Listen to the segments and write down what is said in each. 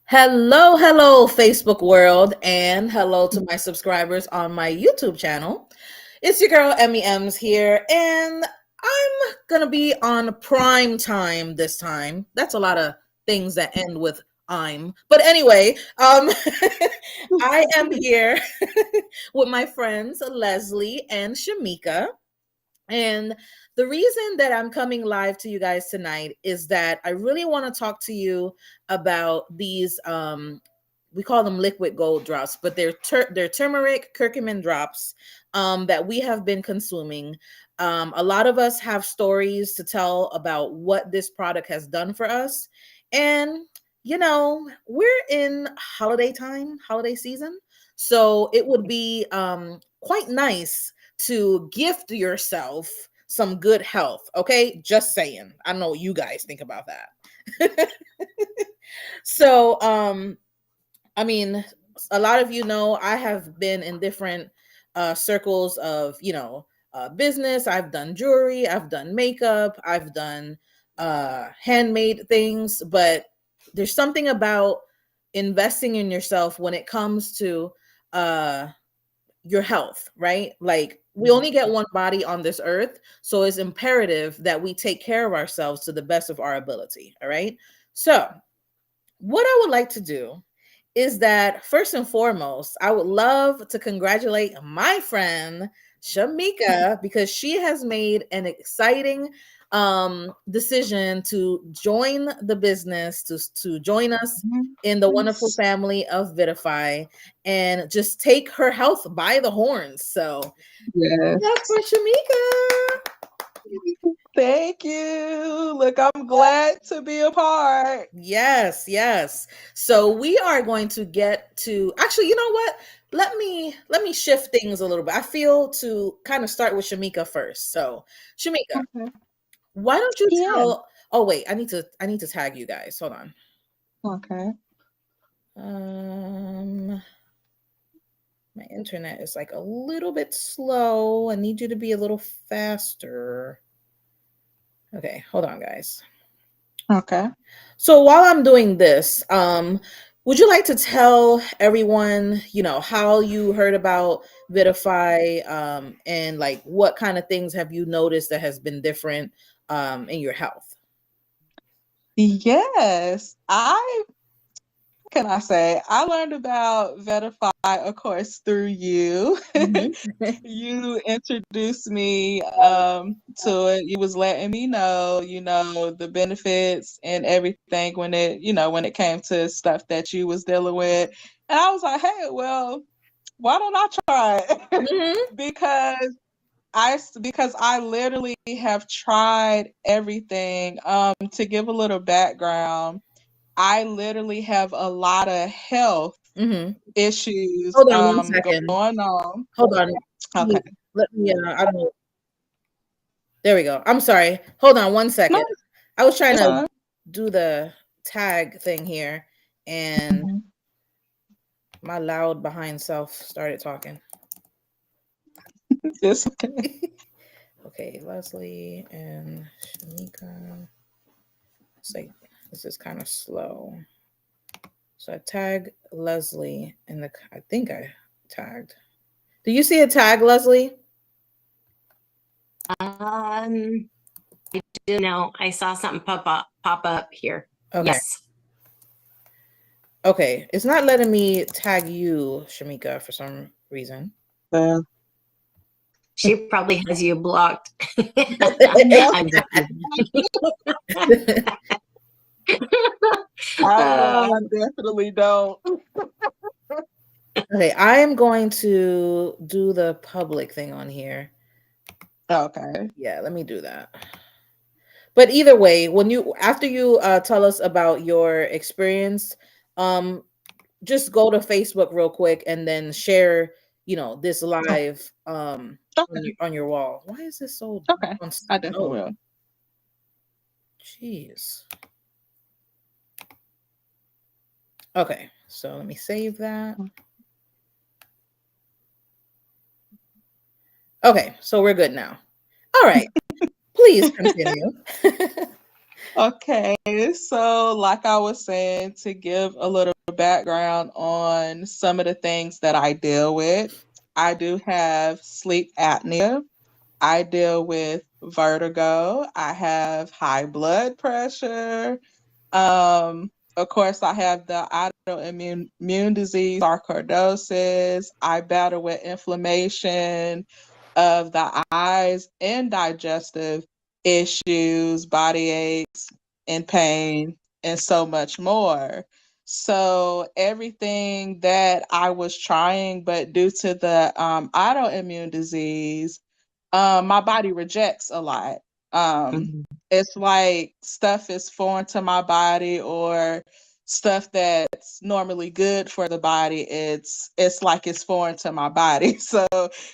Hello, hello, Facebook world, and hello to my subscribers on my YouTube channel. It's your girl, Emmy M's here, and I'm gonna be on prime time this time. That's a lot of things that end with I'm. But anyway, I am here with my friends Leslie and Shamika. And the reason that I'm coming live to you guys tonight is that I really want to talk to you about these we call them liquid gold drops, but they're turmeric curcumin drops that we have been consuming. A lot of us have stories to tell about what this product has done for us. And we're in holiday time, holiday season. So it would be quite nice to gift yourself some good health. Okay, just saying. I know what you guys think about that. So I mean, a lot of you know I have been in different circles of business. I've done jewelry, I've done makeup, I've done handmade things, but there's something about investing in yourself when it comes to uh your health, right? Like we only get one body on this earth, so it's imperative that we take care of ourselves to the best of our ability. All right. So, what I would like to do is that first and foremost, I would love to congratulate my friend Shamika because she has made an exciting decision to join the business, to join us in the wonderful family of Vitify and just take her health by the horns. So Yes. that's for Shamika. Thank you. Look, I'm glad to be a part. Yes, yes. So we are going to get to actually, you know what? Let me shift things a little bit. I feel to kind of start with Shamika first. So, Shamika, Okay. why don't you Yeah. tell Oh wait, I need to tag you guys. Hold on. Okay. Um my internet is like a little bit slow. I need you to be a little faster. Okay, hold on guys. Okay. So while I'm doing this, would you like to tell everyone, how you heard about Vitify, and like what kind of things have you noticed that has been different in your health? Yes. Can I say, I learned about Vetify, of course, through you. Mhm. You introduced me to it. You was letting me know, the benefits and everything when it came to stuff that you was dealing with. And I was like, hey, well, why don't I try it? Mhm. because I literally have tried everything. To give a little background, I literally have a lot of health Mhm. issues Hold on one second. going on. Hold on. Okay. Let me. I don't know. There we go. I'm sorry. Hold on one No, second. I was trying it's to fine. do the tag thing here, and Mhm. my loud behind self started talking. It's okay. Okay, Leslie and Shamika. It's like this is kind of slow. So I tag Leslie in the. I think I tagged. Do you see a tag, Leslie? Um, I do know. I saw something pop up here. Okay. Yes. Okay. It's not letting me tag you, Shamika, for some reason. Uh, She probably has you blocked. no, I'm just I uh, definitely don't. Okay, I am going to do the public thing on here. Okay. Yeah, let me do that. But either way, when you after you tell us about your experience, um, just go to Facebook real quick and then share, this Oh, live on okay. your wall. Why is this so Okay. on I definitely slow? will. Jeez. Okay, so let me save that. Okay, so we're good now. All right, please continue. Okay, so like I was saying, to give a little background on some of the things that I deal with, I do have sleep apnea. I deal with vertigo. I have high blood pressure. Of course, I have the autoimmune immune disease, sarcoidosis. I battle with inflammation of the eyes and digestive issues, body aches and pain, and so much more. So everything that I was trying, but due to the autoimmune disease, my body rejects a lot. Um, Mhm. it's like stuff is foreign to my body, or stuff that's normally good for the body. It's like it's foreign to my body. So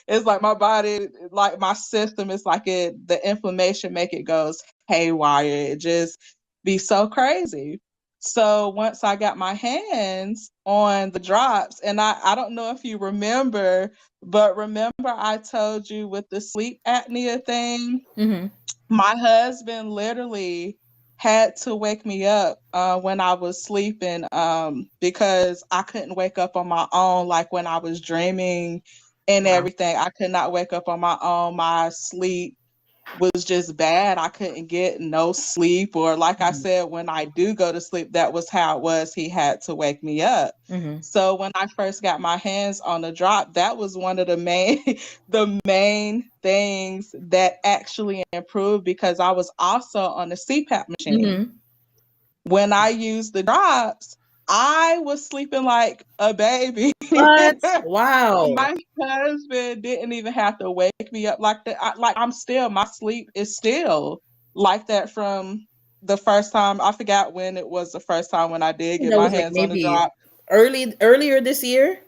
it's like my body, like my system, it's like the inflammation make it goes haywire. It just be so crazy. So once I got my hands on the drops, and I don't know if you remember, but remember I told you with the sleep apnea thing, Mm-hmm. my husband literally had to wake me up when I was sleeping, because I couldn't wake up on my own. Like when I was dreaming and Wow. everything, I could not wake up on my own. My sleep was just bad. I couldn't get no sleep. Or like I Mhm. said, when I do go to sleep, that was how it was. He had to wake me up. Mm-hmm. So when I first got my hands on the drop, that was one of the main the main things that actually improved, because I was also on the CPAP machine. Mm-hmm. When I used the drops, I was sleeping like a baby. What? Wow. My husband didn't even have to wake me up like that. Like I'm still, my sleep is still like that from the first time. I forgot when it was the first time when I did get That my was like hands on the maybe drop. earlier this year.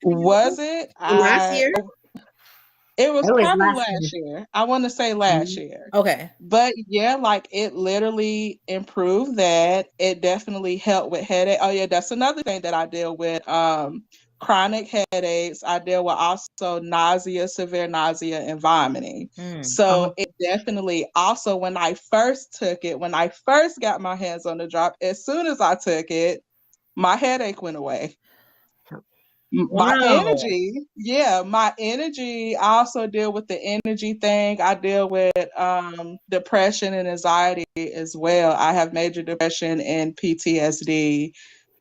Was it? Last year. It was It was probably last year. last year. I want to say last Mhm. year. Okay. But yeah, like it literally improved that. It definitely helped with headache. Oh yeah, that's another thing that I deal with. Chronic headaches. I deal with also nausea, severe nausea, and vomiting. Mm. So Oh, it definitely also, when I first took it, when I first got my hands on the drop, as soon as I took it, my headache went away. My Wow. energy, yeah, my energy. I also deal with the energy thing. I deal with depression and anxiety as well. I have major depression and PTSD.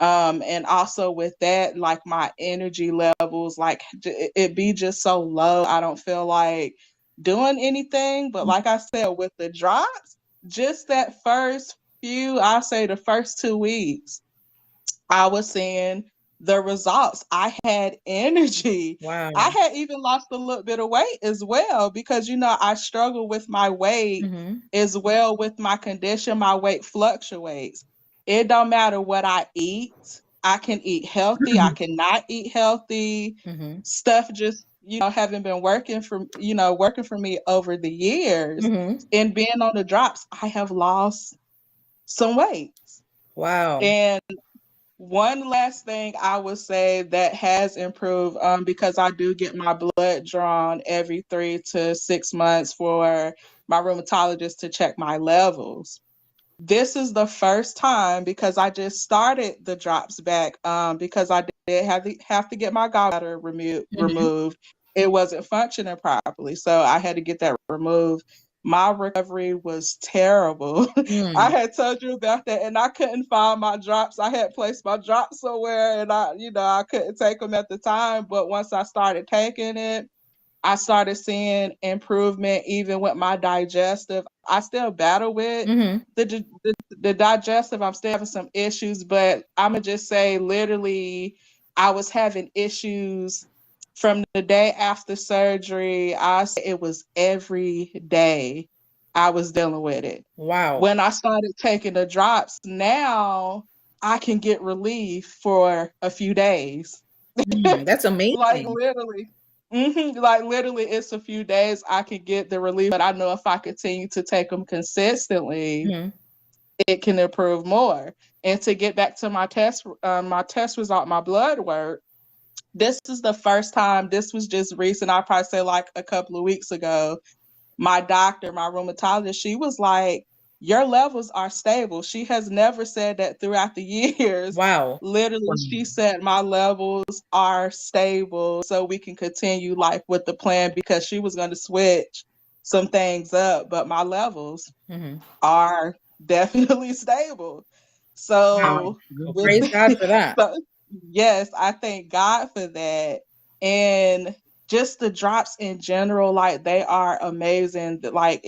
And also with that, like my energy levels, like it be just so low. I don't feel like doing anything. But like I said, with the drops, just that first few, I say the first 2 weeks, I was seeing the results. I had energy. I Wow. had even lost a little bit of weight as well, because I struggle with my weight Mm-hmm. as well. With my condition, my weight fluctuates. It don't matter what I eat. I can eat healthy, I cannot eat healthy. Mm-hmm. Stuff just, haven't been working for me over the years. Mm-hmm. And being on the drops, I have lost some weight. Wow. And one last thing I would say that has improved, because I do get my blood drawn every 3 to 6 months for my rheumatologist to check my levels. This is the first time, because I just started the drops back, because I did have to get my gallbladder Mm-hmm. removed. It wasn't functioning properly, so I had to get that removed. My recovery was terrible. I Mm. had told you about that, and I couldn't find my drops. I had placed my drops somewhere, and I couldn't take them at the time. But once I started taking it, I started seeing improvement even with my digestive. I still battle with Mm-hmm. the digestive. I'm still having some issues, but I'm gonna just say, literally, I was having issues from the day after surgery. I say it was every day I was dealing with it. Wow. When I started taking the drops, now I can get relief for a few days. Mm. That's Like amazing. literally. Like literally, it's a few days I can get the relief, but I know if I continue to take them consistently, Mm-hmm. it can improve more. And to get back to my test result, my blood work. This is the first time. This was just recent. I probably say like a couple of weeks ago. My doctor, my rheumatologist, she was like, your levels are stable. She has never said that throughout the years. Wow. Literally, she said, my levels are stable so we can continue life with the plan, because she was going to switch some things up, but my levels are definitely stable. Wow. So, Well, with praise God for that. so, yes, I thank God for that. And just the drops in general, like they are amazing. Like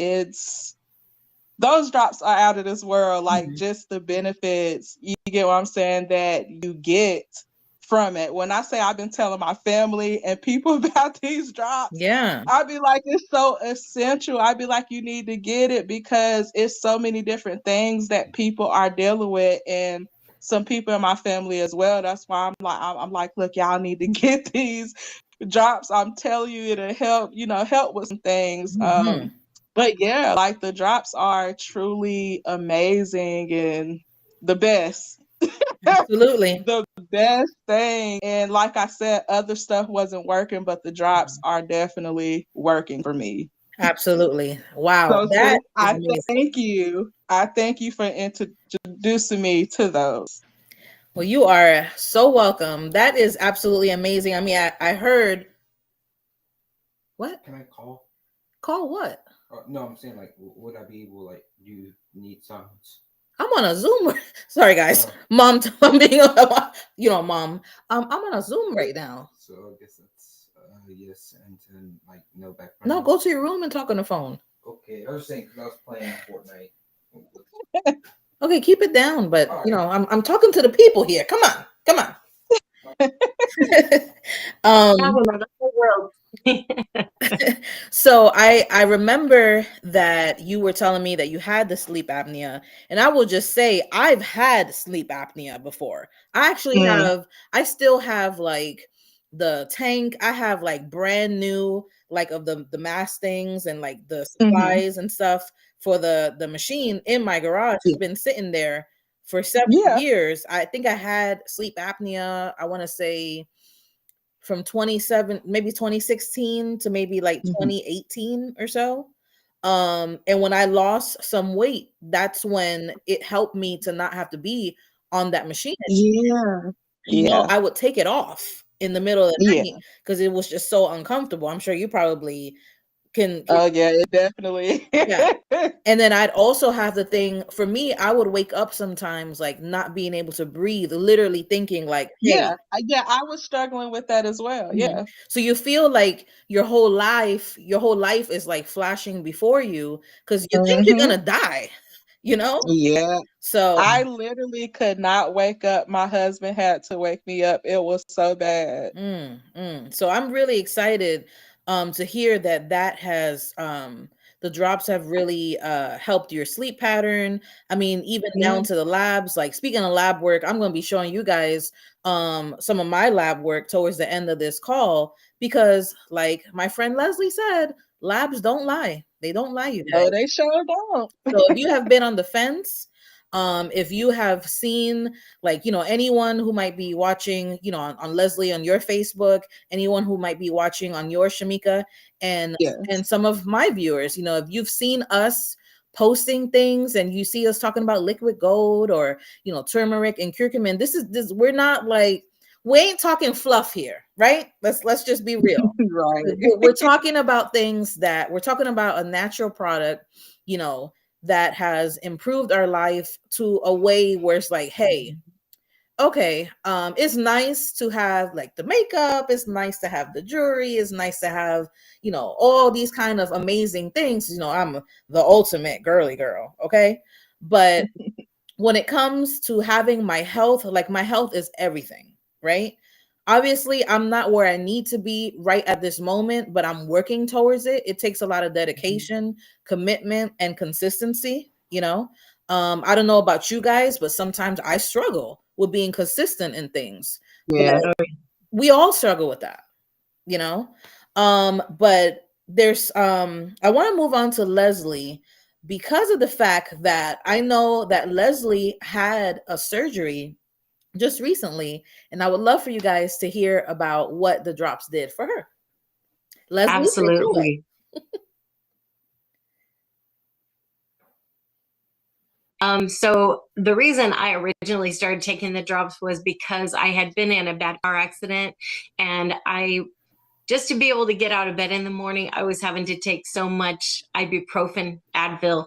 those drops are out of this world. Like just the benefits, you get what I'm saying, that you get from it. When I say I've been telling my family and people about these drops, Yeah. I'd be like, it's so essential. I'd be like, you need to get it, because it's so many different things that people are dealing with, and some people in my family as well. That's why I'm like, look, y'all need to get these drops. I'm telling you, it'll help, help with some things. But yeah, like the drops are truly amazing and the best. Absolutely. The best thing. And like I said, other stuff wasn't working, but the drops are definitely working for me. Absolutely. Wow. So That sis, is I amazing. thank you. I thank you for introducing me to those. Well, you are so welcome. That is absolutely amazing. I mean, I heard what? Can I call? Call what? No, I'm saying like, would I be able, like, do you need sounds? I'm on a Zoom. Sorry, guys. Oh. Mom, I'm being, mom. I'm on a Zoom right now. So I guess that's yes, and then like no background. No, go to your room and talk on the phone. Okay, I was saying because I was playing Fortnite. Okay, keep it down, but All right. I'm talking to the people here. Come on, come on. Travel around the whole world. So I remember that you were telling me that you had the sleep apnea, and I will just say I've had sleep apnea before. I actually I still have like the tank. I have like brand new like of the mask things and like the supplies and stuff for the machine in my garage. It's been sitting there for several Yeah. years. I think I had sleep apnea, I want to say from 27, maybe 2016 to maybe like 2018 or so. And when I lost some weight, that's when it helped me to not have to be on that machine. Yeah. Yeah. I would take it off in the middle of the Yeah. night because it was just so uncomfortable. I'm sure you probably can Oh yeah, it definitely. yeah. And then I'd also have the thing for me, I would wake up sometimes like not being able to breathe, literally thinking like, hey, Yeah. Yeah, I was struggling with that as well. Mhm. Yeah. So you feel like your whole life is like flashing before you because you think you're gonna die, you know? Yeah. So I literally could not wake up. My husband had to wake me up. It was so bad. So I'm really excited to hear that has the drops have really helped your sleep pattern. I mean, even Yeah. down to the labs. Like speaking of lab work, I'm going to be showing you guys some of my lab work towards the end of this call because like my friend Leslie said, labs don't lie. They don't lie, you guys. No, they sure don't. So if you have been on the fence, if you have seen like, anyone who might be watching, on Leslie on your Facebook, anyone who might be watching on your Shamika and Yes. some of my viewers, if you've seen us posting things and you see us talking about liquid gold or, turmeric and curcumin, this we're not like we ain't talking fluff here, right? Let's just be real. Right. We're talking about things that we're talking about a natural product, that has improved our life to a way where it's like, hey, okay, it's nice to have like the makeup, it's nice to have the jewelry, it's nice to have, all these kind of amazing things. I'm the ultimate girly girl, okay? But when it comes to having my health, like my health is everything, right? Obviously, I'm not where I need to be right at this moment, but I'm working towards it. It takes a lot of dedication, commitment, and consistency, I don't know about you guys, but sometimes I struggle with being consistent in things. Yeah. But we all struggle with that, you know? But there's I want to move on to Leslie because of the fact that I know that Leslie had a surgery just recently, and I would love for you guys to hear about what the drops did for her. Leslie, take it away. Absolutely. So the reason I originally started taking the drops was because I had been in a bad car accident, and just to be able to get out of bed in the morning, I was having to take so much ibuprofen, Advil,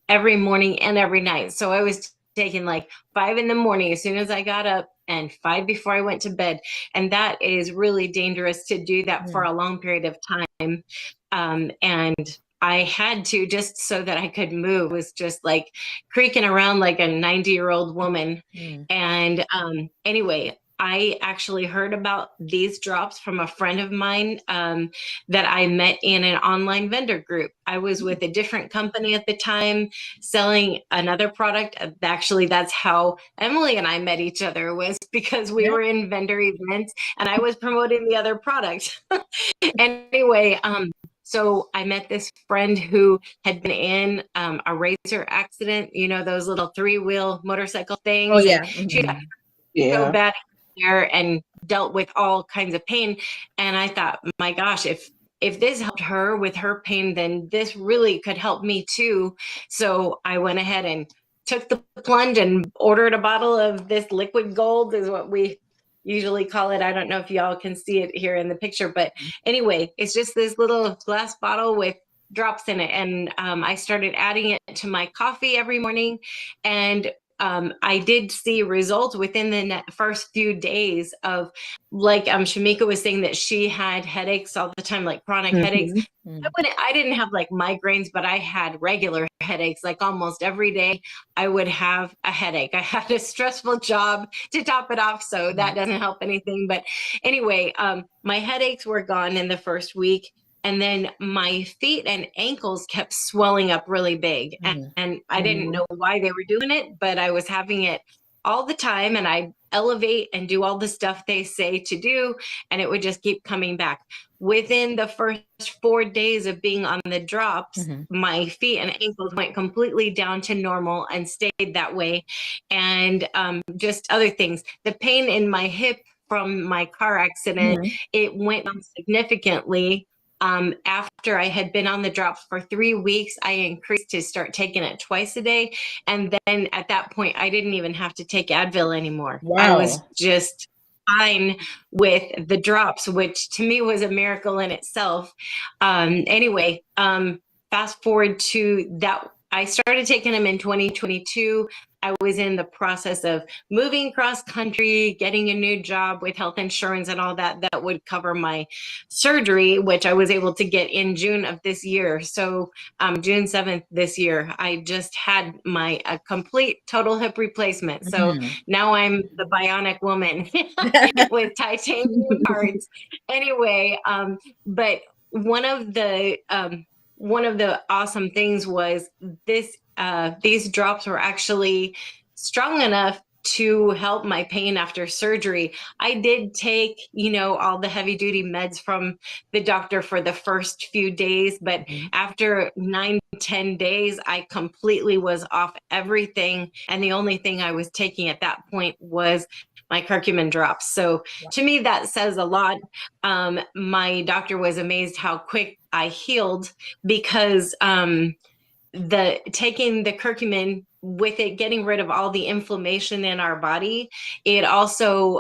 every morning and every night. So I was taking like 5 in the morning as soon as I got up, and 5 before I went to bed. And that is really dangerous to do that for a long period of time. And I had to, just so that I could move, was just like creaking around like a 90-year-old woman. And anyway, I actually heard about these drops from a friend of mine that I met in an online vendor group. I was with a different company at the time selling another product. Actually, that's how Emily and I met each other, was because we were in vendor events and I was promoting the other product. Anyway, so I met this friend who had been in a razor accident, you know, those little 3-wheel motorcycle things. Oh, yeah. And she got so bad there and dealt with all kinds of pain. And I thought, my gosh, if this helped her with her pain, then this really could help me too. So I went ahead and took the plunge and ordered a bottle of this liquid gold, is what we usually call it. I don't know if y'all can see it here in the picture, but anyway, it's just this little glass bottle with drops in it. And I started adding it to my coffee every morning. And I did see results within the first few days of, like Shamika was saying, that she had headaches all the time, like chronic headaches. I didn't have like migraines, but I had regular headaches. Like almost every day I would have a headache. I had a stressful job to top it off, so that doesn't help anything. But anyway, my headaches were gone in the first week. And then my feet and ankles kept swelling up really big. And I didn't know why they were doing it, but I was having it all the time. And I elevate and do all the stuff they say to do, and it would just keep coming back. Within the first 4 days of being on the drops, my feet and ankles went completely down to normal and stayed that way. And just other things. The pain in my hip from my car accident, it went down significantly. After I had been on the drops for 3 weeks, I increased to start taking it twice a day. And then at that point, I didn't even have to take Advil anymore. I was just fine with the drops, which to me was a miracle in itself. Anyway, fast forward to that. I started taking them in 2022. I was in the process of moving cross country, getting a new job with health insurance and all that would cover my surgery, which I was able to get in June of this year. So June 7th this year, I just had my complete total hip replacement. So now I'm the bionic woman with titanium parts. Anyway, but one of the awesome things was these drops were actually strong enough to help my pain after surgery. I did take, all the heavy duty meds from the doctor for the first few days, but after 9-10 days, I completely was off everything. And the only thing I was taking at that point was my curcumin drops. So to me, that says a lot. My doctor was amazed how quick I healed, because taking the curcumin, with it getting rid of all the inflammation in our body, it also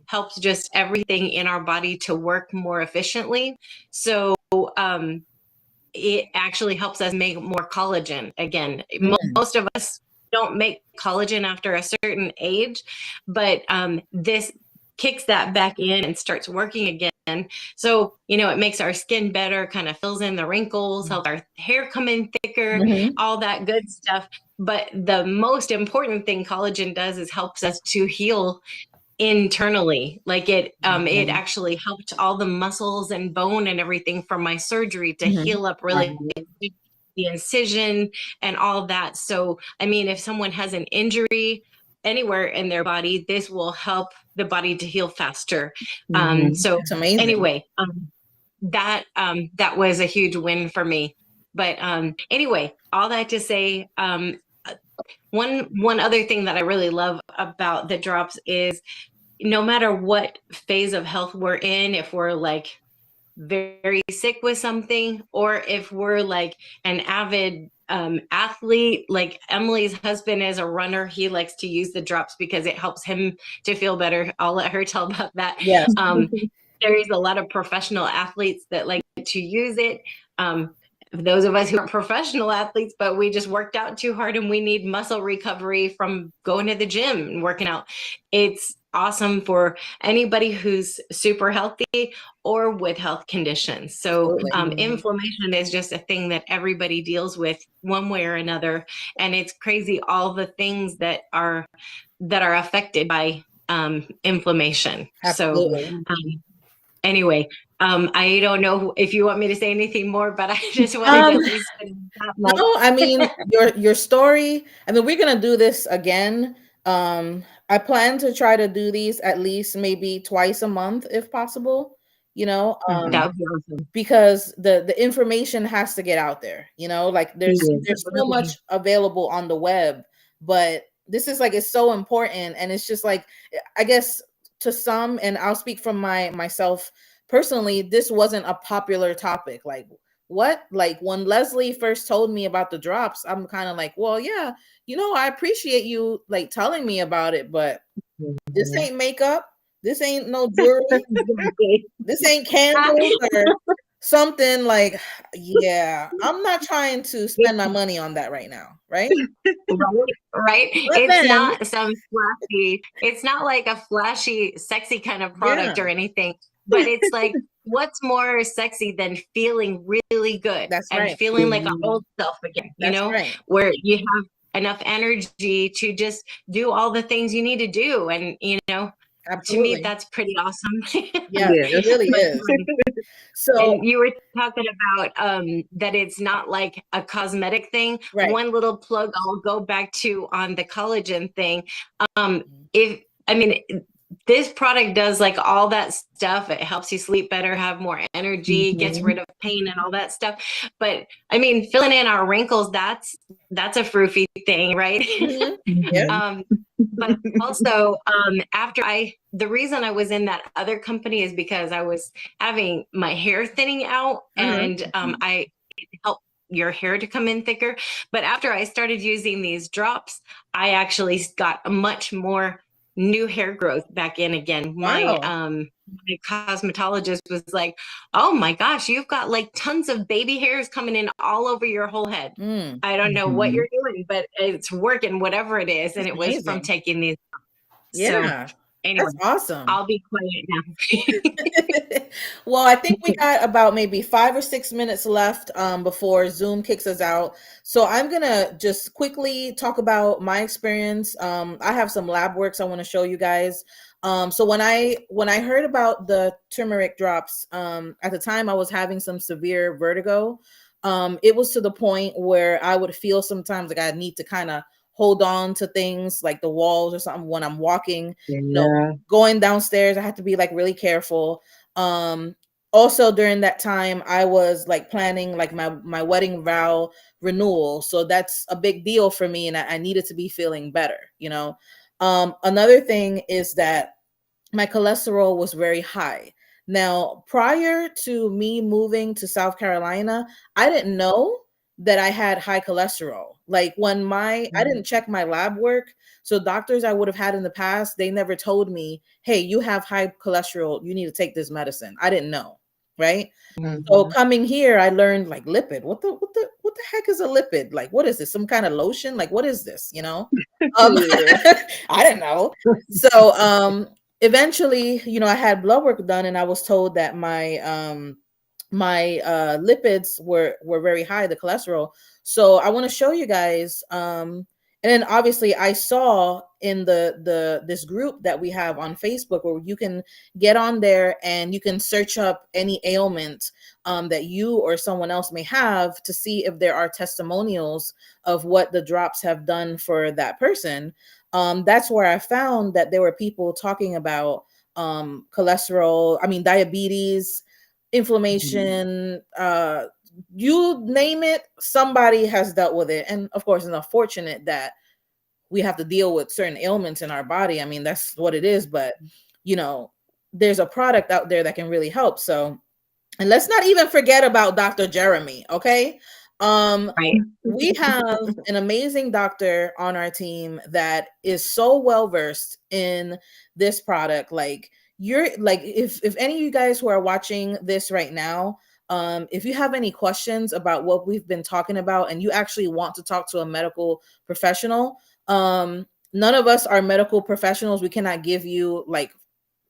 helps just everything in our body to work more efficiently. So it actually helps us make more collagen. Again, most of us don't make collagen after a certain age, but this kicks that back in and starts working again. So, it makes our skin better, kind of fills in the wrinkles, helps our hair come in thicker, all that good stuff. But the most important thing collagen does is helps us to heal internally. Like it actually helped all the muscles and bone and everything from my surgery to heal up really good, the incision and all that. So, I mean, if someone has an injury anywhere in their body, this will help the body to heal faster. So It's amazing. Anyway, that was a huge win for me. But anyway, all that to say, one other thing that I really love about the drops is, no matter what phase of health we're in, if we're like very sick with something, or if we're like an avid athlete, like Emily's husband is a runner. He likes to use the drops because it helps him to feel better. I'll let her tell about that. Yes. There's a lot of professional athletes that like to use it. Those of us who aren't professional athletes, but we just worked out too hard and we need muscle recovery from going to the gym and working out. It's awesome for anybody who's super healthy or with health conditions. So inflammation is just a thing that everybody deals with one way or another. And it's crazy all the things that are affected by inflammation. Absolutely. So anyway, I don't know if you want me to say anything more, but I just wanted to at least no, I mean your story. I mean, we're gonna do this again. I plan to try to do these at least maybe twice a month if possible. You know, that would be awesome. because the information has to get out there. You know, like there's so much available on the web, but this is like it's so important, and it's just like I guess to some, and I'll speak from myself personally, this wasn't a popular topic. Like what? Like when Leslie first told me about the drops, I'm kind of like, well, yeah, you know, I appreciate you like telling me about it, but this ain't makeup. This ain't no jewelry. This ain't candles or something like, yeah, I'm not trying to spend my money on that right now. Right. Right. It's not some flashy, it's not like a flashy, sexy kind of product or anything, but it's like, what's more sexy than feeling really good and feeling like an old self again, you know, where you have enough energy to just do all the things you need to do. And, you know, to me, that's pretty awesome. Yeah, it really is. So and you were talking about that it's not like a cosmetic thing. One little plug I'll go back to on the collagen thing. This product does like all that stuff. It helps you sleep better, have more energy, gets rid of pain and all that stuff. But I mean, filling in our wrinkles, that's a froofy thing, right? But also the reason I was in that other company is because I was having my hair thinning out and I help your hair to come in thicker. But after I started using these drops, I actually got a much more new hair growth back in again. Wow. My cosmetologist was like, oh my gosh, you've got like tons of baby hairs coming in all over your whole head. I don't know what you're doing, but it's working, whatever it is. And it was from taking these. Yeah. So anyway, that's awesome. I'll be quiet now. Well, I think we got about maybe 5 or 6 minutes left before Zoom kicks us out. So I'm going to just quickly talk about my experience. I have some lab works I want to show you guys. So when I heard about the turmeric drops, at the time I was having some severe vertigo. It was to the point where I would feel sometimes like I need to kind of hold on to things like the walls or something when I'm walking, you know, going downstairs. I had to be like really careful. Also during that time, I was like planning like my wedding vow renewal. So that's a big deal for me. And I needed to be feeling better, you know. Another thing is that my cholesterol was very high. Now, prior to me moving to South Carolina, I didn't know that I had high cholesterol. Like when I didn't check my lab work. So doctors I would have had in the past, they never told me, hey, you have high cholesterol. You need to take this medicine. I didn't know. Right. So coming here, I learned like lipid. What the heck is a lipid? Like, what is this? Some kind of lotion? Like, what is this? You know? I didn't know. So eventually, you know, I had blood work done and I was told that my lipids were very high, the cholesterol. So I want to show you guys. And then obviously I saw in this group that we have on Facebook where you can get on there and you can search up any ailment that you or someone else may have to see if there are testimonials of what the drops have done for that person. That's where I found that there were people talking about cholesterol, diabetes, inflammation, you name it, somebody has dealt with it. And of course, it's unfortunate that we have to deal with certain ailments in our body. I mean, that's what it is. But, you know, there's a product out there that can really help. So, and let's not even forget about Dr. Jeremy. Okay. Right. We have an amazing doctor on our team that is so well versed in this product. Like, you're like, if any of you guys who are watching this right now, if you have any questions about what we've been talking about and you actually want to talk to a medical professional, none of us are medical professionals. We cannot give you like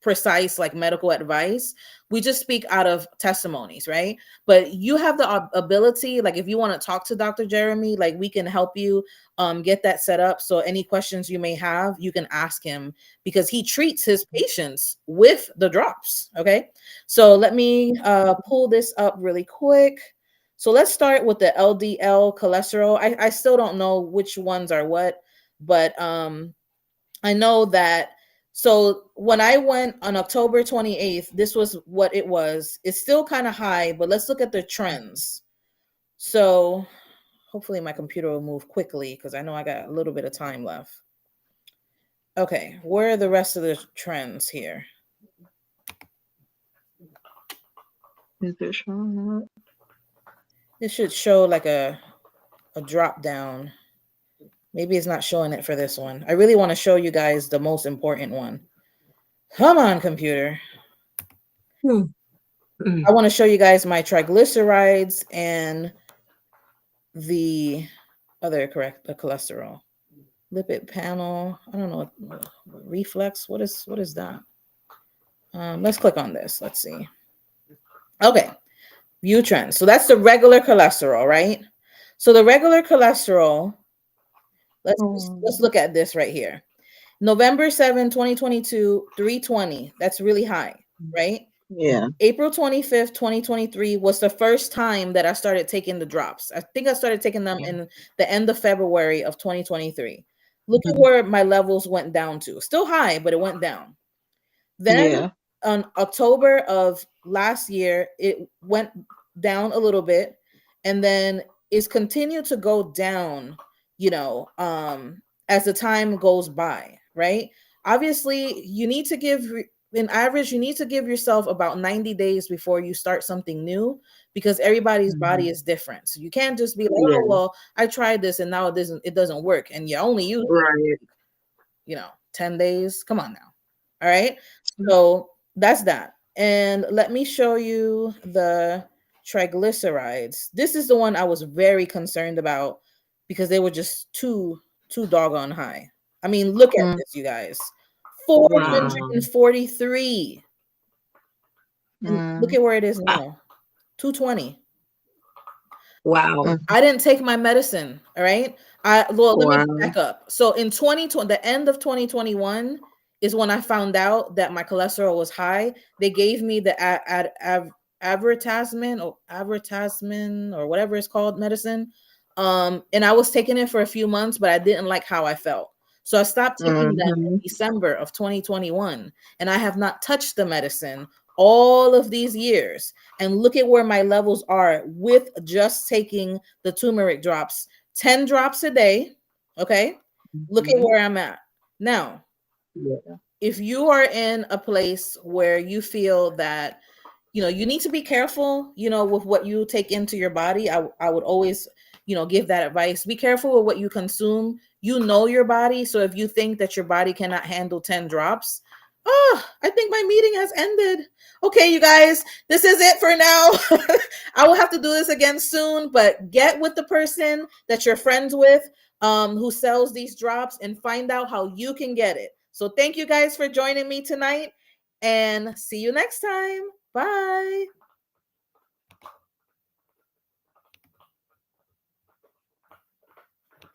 precise like medical advice. We just speak out of testimonies, right? But you have the ability, like if you want to talk to Dr. Jeremy, like we can help you get that set up. So any questions you may have, you can ask him, because he treats his patients with the drops. Okay, so let me pull this up really quick. So let's start with the LDL cholesterol. I still don't know which ones are what, but I know that. So when I went on October 28th, this was what it was. It's still kind of high, but let's look at the trends. So hopefully my computer will move quickly because I know I got a little bit of time left. Okay, where are the rest of the trends here? Is it showing up? It should show like a drop down. Maybe it's not showing it for this one. I really want to show you guys the most important one. Come on, computer. I want to show you guys my triglycerides and the other the cholesterol. Lipid panel. I don't know. Reflex. What is that? Let's click on this. Let's see. Okay. View trends. So that's the regular cholesterol, right? So the regular cholesterol, let's look at this right here. November 7, 2022, 320. That's really high, right? Yeah. April 25th, 2023 was the first time that I started taking the drops. I think I started taking them in the end of February of 2023. Look at where my levels went down to. Still high, but it went down. Then on October of last year, it went down a little bit, and then it's continued to go down, as the time goes by, right? Obviously, you need to give in average, you need to give yourself about 90 days before you start something new, because everybody's body is different. So you can't just be like, oh, well, I tried this and now it doesn't work. And you only use it, 10 days. Come on now. All right. So that's that. And let me show you the triglycerides. This is the one I was very concerned about because they were just too doggone high. I mean, look at this, you guys. 443. And look at where it is now. 220. Wow. I didn't take my medicine. All right. Let me back up. So in 2020, the end of 2021 is when I found out that my cholesterol was high. They gave me the advertisement or whatever it's called medicine. And I was taking it for a few months, but I didn't like how I felt. So I stopped taking them in December of 2021, and I have not touched the medicine all of these years. And look at where my levels are with just taking the turmeric drops, 10 drops a day. Okay. Look at where I'm at now. If you are in a place where you feel that, you need to be careful, with what you take into your body. I would always, give that advice. Be careful with what you consume. You know your body. So if you think that your body cannot handle 10 drops, I think my meeting has ended. Okay, you guys, this is it for now. I will have to do this again soon, but get with the person that you're friends with, who sells these drops, and find out how you can get it. So thank you guys for joining me tonight, and see you next time. Bye.